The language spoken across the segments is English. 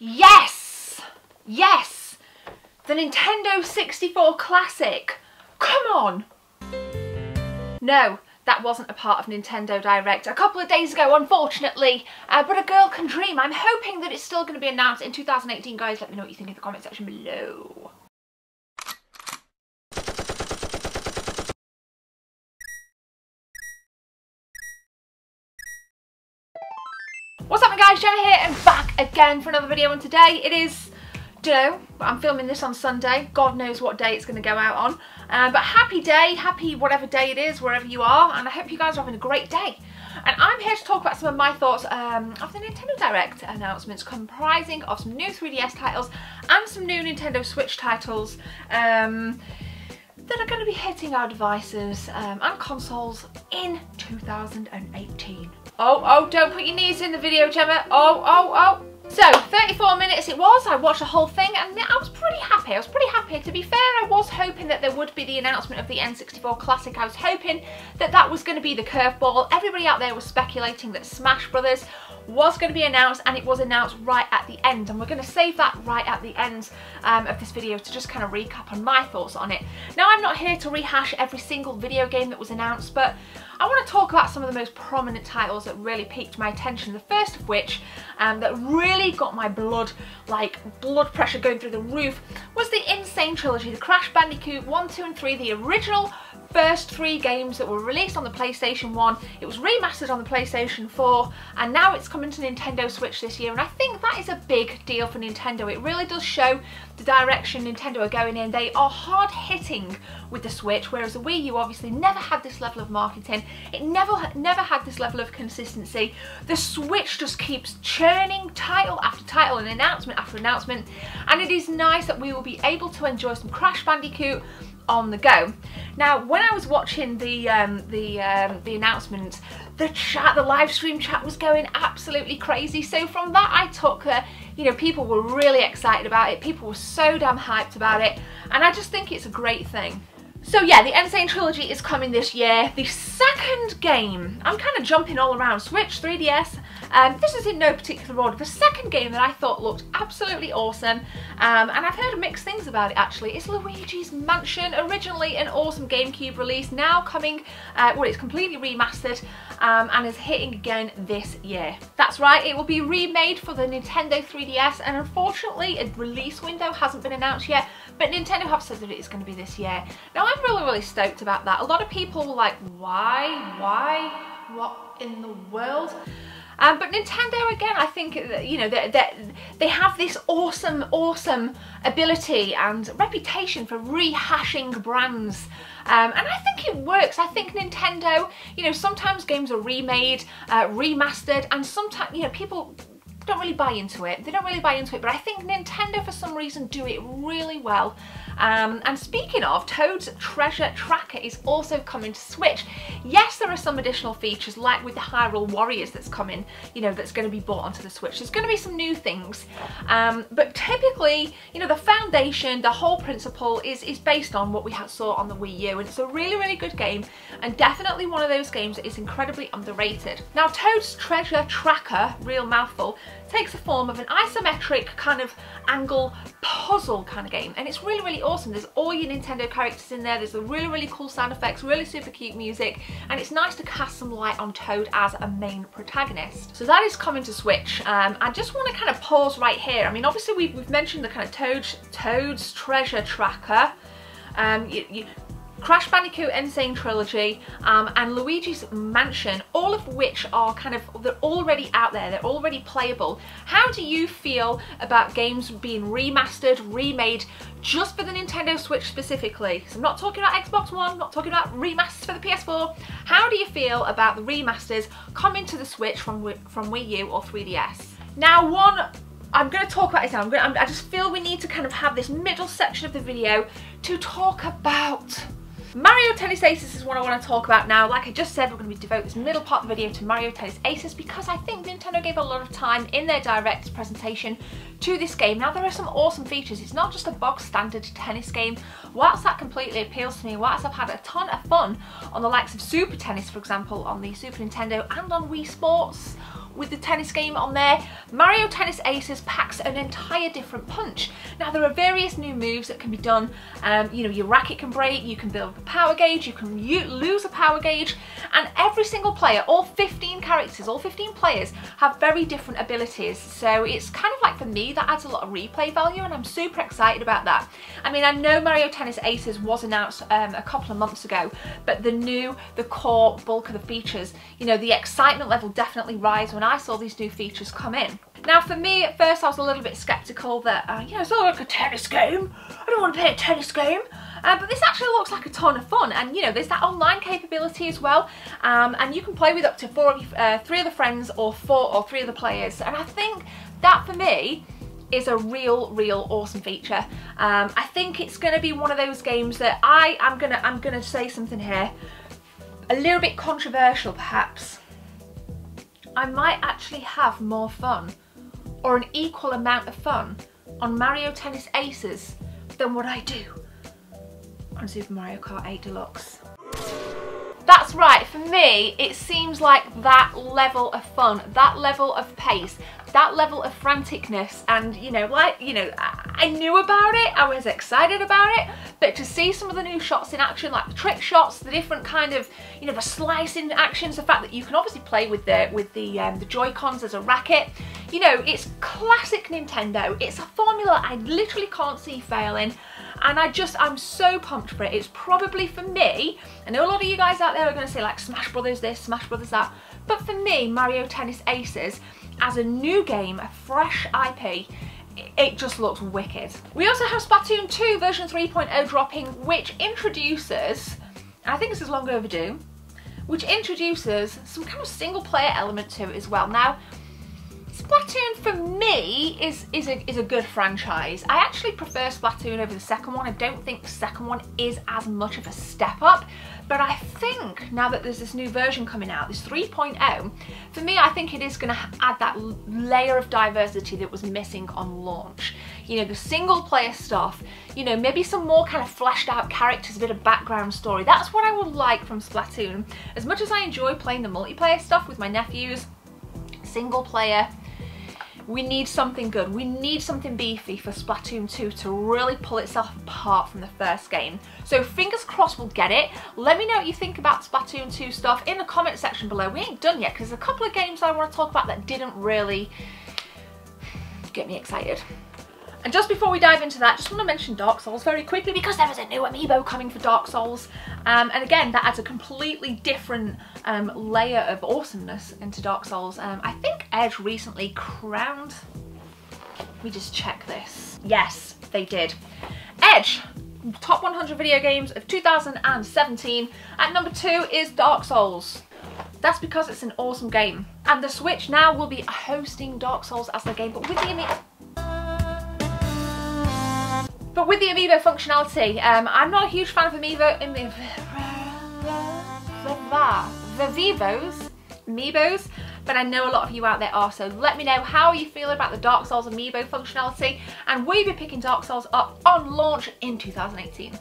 Yes! Yes! The Nintendo 64 Classic! Come on! No, that wasn't a part of Nintendo Direct a couple of days ago, unfortunately, but a girl can dream. I'm hoping that it's still going to be announced in 2018, guys. Let me know what you think in the comment section below. What's up, guys? Jenna here and back again for another video, and today it is, I'm filming this on Sunday. God knows what day it's going to go out on. But happy day, happy whatever day it is, wherever you are, and I hope you guys are having a great day. And I'm here to talk about some of my thoughts of the Nintendo Direct announcements, comprising of some new 3DS titles and some new Nintendo Switch titles that are going to be hitting our devices and consoles in 2018. Oh, don't put your knees in the video, Gemma. Oh. So, 34 minutes it was. I watched the whole thing and I was pretty happy. To be fair, I was hoping that there would be the announcement of the N64 Classic. I was hoping that that was going to be the curveball. Everybody out there was speculating that Smash Brothers was going to be announced, and it was announced right at the end, and we're going to save that right at the end of this video to just kind of recap on my thoughts on it. Now, I'm not here to rehash every single video game that was announced, but I want to talk about some of the most prominent titles that really piqued my attention. The first of which that really got my blood pressure going through the roof was the Insane Trilogy, the Crash Bandicoot 1, 2 and 3, the original first 3 games that were released on the PlayStation 1. It was remastered on the PlayStation 4, and now it's coming to Nintendo Switch this year, and I think that is a big deal for Nintendo. It really does show the direction Nintendo are going in. They are hard hitting with the Switch, whereas the Wii U obviously never had this level of marketing. It never had this level of consistency. The Switch just keeps churning title after title and announcement after announcement, and it is nice that we will be able to enjoy some Crash Bandicoot on the go. Now, when I was watching the announcement, the live stream chat was going absolutely crazy. So from that, I took people were really excited about it. People were so damn hyped about it, and I just think it's a great thing. So yeah, the Insane Trilogy is coming this year. The second game, I'm kind of jumping all around, Switch, 3DS, this is in no particular order. The second game that I thought looked absolutely awesome, and I've heard mixed things about it actually, is Luigi's Mansion. Originally an awesome GameCube release, now coming, well, it's completely remastered and is hitting again this year. That's right, it will be remade for the Nintendo 3DS, and unfortunately a release window hasn't been announced yet, but Nintendo have said that it is going to be this year. Now, I'm really stoked about that. A lot of people were like, why, what in the world? But Nintendo, again, I think, they have this awesome ability and reputation for rehashing brands. And I think it works. I think Nintendo, sometimes games are remade, remastered, and sometimes, people don't really buy into it. They don't really buy into it, but I think Nintendo, for some reason, do it really well. And speaking of, Toad's Treasure Tracker is also coming to Switch. Yes, there are some additional features, like with the Hyrule Warriors that's coming, that's going to be brought onto the Switch. There's going to be some new things, but typically, the foundation, the whole principle is based on what we saw on the Wii U, and it's a really good game, and definitely one of those games that is incredibly underrated. Now, Toad's Treasure Tracker, real mouthful, takes the form of an isometric kind of angle puzzle kind of game, and it's really awesome. There's all your Nintendo characters in there. There's a really cool sound effects, really super cute music, and it's nice to cast some light on Toad as a main protagonist. So that is coming to Switch. I just want to kind of pause right here. I mean, obviously we've mentioned the kind of Toad's Treasure Tracker, Crash Bandicoot Insane Trilogy, and Luigi's Mansion, all of which are they're already out there, they're already playable. How do you feel about games being remastered, remade, just for the Nintendo Switch specifically? So I'm not talking about Xbox One, not talking about remasters for the PS4. How do you feel about the remasters coming to the Switch from Wii U or 3DS? Now, I'm going to talk about this now. I just feel we need to kind of have this middle section of the video to talk about Mario Tennis Aces. Is what I want to talk about now. Like I just said, we're going to devote this middle part of the video to Mario Tennis Aces because I think Nintendo gave a lot of time in their Direct presentation to this game. Now, there are some awesome features. It's not just a bog standard tennis game. Whilst that completely appeals to me, whilst I've had a ton of fun on the likes of Super Tennis, for example, on the Super Nintendo and on Wii Sports, with the tennis game on there, Mario Tennis Aces packs an entire different punch. Now there are various new moves that can be done. You know, your racket can break, you can build a power gauge, you can lose a power gauge, and every single player, all 15 characters, all 15 players have very different abilities. So it's kind of like, for me, that adds a lot of replay value, and I'm super excited about that. I mean, I know Mario Tennis Aces was announced a couple of months ago, but the core bulk of the features, you know, the excitement level definitely rise when I saw these new features come in. Now for me, at first I was a little bit skeptical that, you know, it's not like a tennis game, I don't want to play a tennis game, but this actually looks like a ton of fun, and you know, there's that online capability as well, and you can play with up to 3 of the friends or 4 or 3 of the players, and I think that for me is a real awesome feature. I think it's going to be one of those games that I'm gonna say something here, a little bit controversial perhaps. I might actually have more fun, or an equal amount of fun, on Mario Tennis Aces than what I do on Super Mario Kart 8 Deluxe. That's right, for me, it seems like that level of fun, that level of pace, that level of franticness, and you know, like, you know, I knew about it, I was excited about it, but to see some of the new shots in action, like the trick shots, the different kind of, you know, the slicing actions, the fact that you can obviously play with the Joy-Cons as a racket, you know, it's classic Nintendo. It's a formula I literally can't see failing. And I'm so pumped for it. It's probably, for me, I know a lot of you guys out there are going to say like Smash Brothers this, Smash Brothers that, but for me, Mario Tennis Aces, as a new game, a fresh IP, it just looks wicked. We also have Splatoon 2 version 3.0 dropping, which introduces, and I think this is long overdue, which introduces some kind of single player element to it as well. Now, Splatoon for me is a good franchise. I actually prefer Splatoon over the second one. I don't think the second one is as much of a step up, but I think now that there's this new version coming out, this 3.0, for me I think it is going to add that layer of diversity that was missing on launch. You know, the single player stuff, you know, maybe some more kind of fleshed out characters, a bit of background story. That's what I would like from Splatoon. As much as I enjoy playing the multiplayer stuff with my nephews, single player, we need something good. We need something beefy for Splatoon 2 to really pull itself apart from the first game. So fingers crossed we'll get it. Let me know what you think about Splatoon 2 stuff in the comment section below. We ain't done yet because there's a couple of games I want to talk about that didn't really get me excited. And just before we dive into that, just want to mention Dark Souls very quickly because there is a new amiibo coming for Dark Souls. And again, that adds a completely different layer of awesomeness into Dark Souls. I think Edge recently crowned... Let me just check this. Yes, they did. Edge, top 100 video games of 2017. At number 2 is Dark Souls. That's because it's an awesome game. And the Switch now will be hosting Dark Souls as their game, but with the amiibo functionality. I'm not a huge fan of amiibos, but I know a lot of you out there are, so let me know how you feel about the Dark Souls amiibo functionality, and will you be picking Dark Souls up on launch in 2018?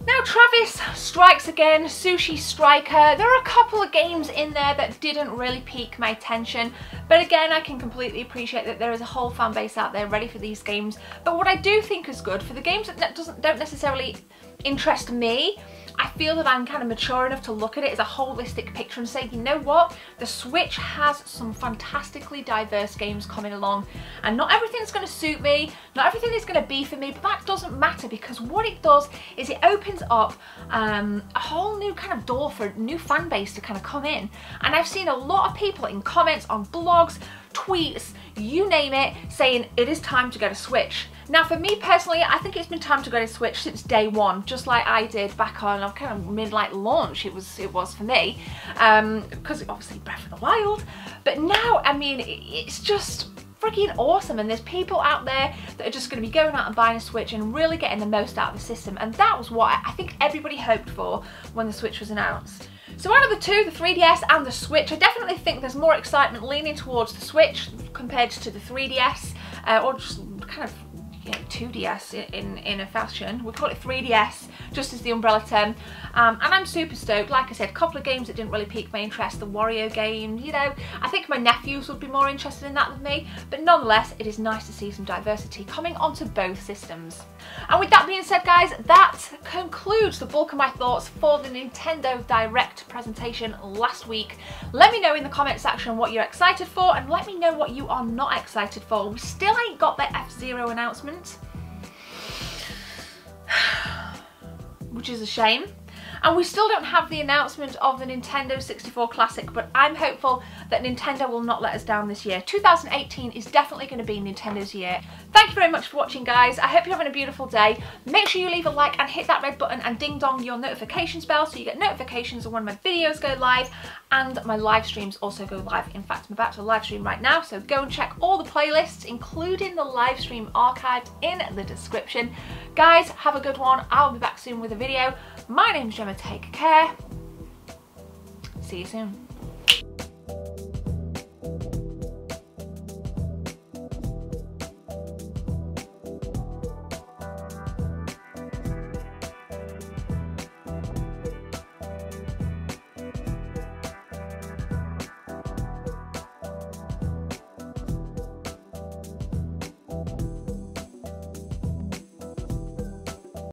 Now Travis strikes again, Sushi Striker. There are a couple of games in there that didn't really pique my attention, but again I can completely appreciate that there is a whole fan base out there ready for these games. But what I do think is good, for the games that don't necessarily interest me, I feel that I'm kind of mature enough to look at it as a holistic picture and say, you know what, the Switch has some fantastically diverse games coming along, and not everything's going to suit me, not everything is going to be for me, but that doesn't matter, because what it does is it opens up a whole new kind of door for a new fan base to kind of come in. And I've seen a lot of people in comments on blogs, tweets, you name it, saying it is time to get a Switch. Now for me personally, I think it's been time to go to Switch since day one, just like I did back on kind of mid-like launch, it was for me, because obviously Breath of the Wild, but now, I mean, it's just freaking awesome, and there's people out there that are just going to be going out and buying a Switch and really getting the most out of the system, and that was what I think everybody hoped for when the Switch was announced. So out of the two, the 3DS and the Switch, I definitely think there's more excitement leaning towards the Switch compared to the 3DS, or just kind of, you know, 2DS in a fashion. We call it 3DS, just as the umbrella term. And I'm super stoked. Like I said, a couple of games that didn't really pique my interest. The Wario game, you know, I think my nephews would be more interested in that than me. But nonetheless, it is nice to see some diversity coming onto both systems. And with that being said, guys, that concludes the bulk of my thoughts for the Nintendo Direct presentation last week. Let me know in the comment section what you're excited for, and let me know what you are not excited for. We still ain't got the F-Zero announcement, which is a shame. And we still don't have the announcement of the Nintendo 64 Classic, but I'm hopeful that Nintendo will not let us down this year. 2018 is definitely going to be Nintendo's year. Thank you very much for watching, guys. I hope you're having a beautiful day. Make sure you leave a like and hit that red button and ding dong your notifications bell so you get notifications when my videos go live and my live streams also go live. In fact, I'm about to live stream right now, so go and check all the playlists, including the live stream archives, in the description. Guys, have a good one. I'll be back soon with a video. My name's Gemma. Take care. See you soon.